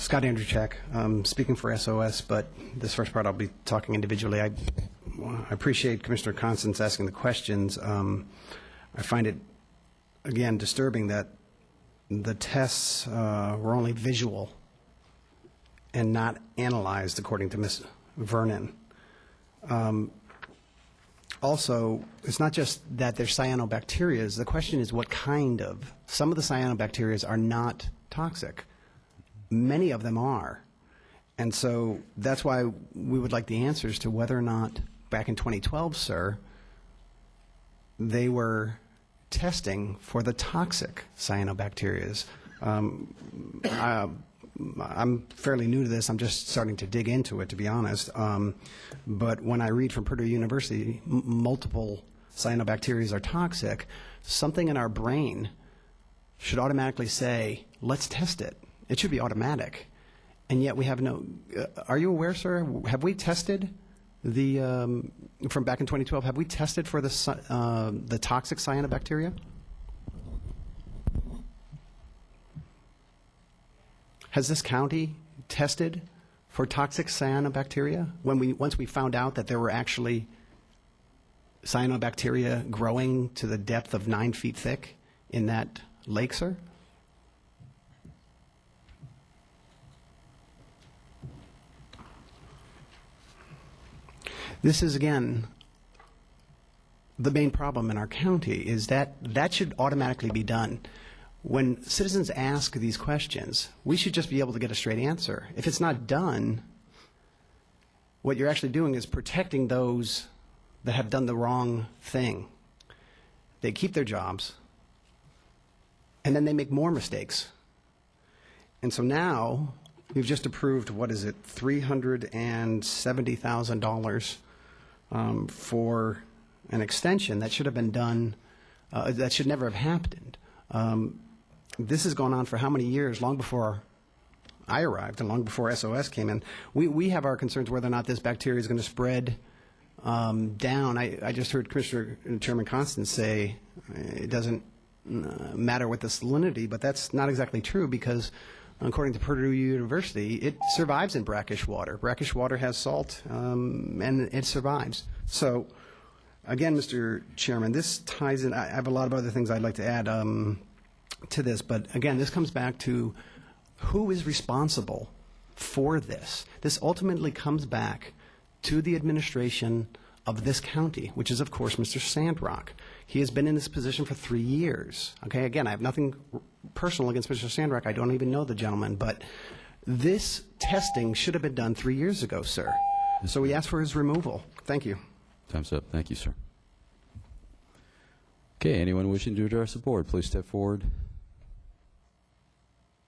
Scott Andrzejczyk, speaking for SOS, but this first part I'll be talking individually. I appreciate Commissioner Constance asking the questions. I find it, again, disturbing that the tests were only visual and not analyzed, according to Ms. Vernon. Also, it's not just that they're cyanobacteria. The question is what kind of. Some of the cyanobacteria are not toxic. Many of them are. And so that's why we would like the answers to whether or not, back in 2012, sir, they were testing for the toxic cyanobacteria. I'm fairly new to this. I'm just starting to dig into it, to be honest. But when I read from Purdue University, multiple cyanobacteria are toxic, something in our brain should automatically say, let's test it. It should be automatic. And yet we have no... are you aware, sir? Have we tested the... from back in 2012, have we tested for the toxic cyanobacteria? Has this county tested for toxic cyanobacteria once we found out that there were actually cyanobacteria growing to the depth of 9 feet thick in that lake, sir? This is, again, the main problem in our county, is that that should automatically be done. When citizens ask these questions, we should just be able to get a straight answer. If it's not done, what you're actually doing is protecting those that have done the wrong thing. They keep their jobs, and then they make more mistakes. And so now, we've just approved, what is it, $370,000 for an extension that should have been done, that should never have happened. This has gone on for how many years? Long before I arrived and long before SOS came in. We have our concerns whether or not this bacteria is going to spread down. I just heard Commissioner Chairman Constance say it doesn't matter what the salinity, but that's not exactly true because according to Purdue University, it survives in brackish water. Brackish water has salt, and it survives. So, again, Mr. Chairman, this ties in. I have a lot of other things I'd like to add to this, but again, this comes back to who is responsible for this. This ultimately comes back to the administration of this county, which is, of course, Mr. Sandrock. He has been in this position for 3 years. Okay, again, I have nothing personal against Mr. Sandrock. I don't even know the gentleman, but this testing should have been done 3 years ago, sir. So we ask for his removal. Thank you. Time's up. Thank you, sir. Okay, anyone wishing to address the board, please step forward.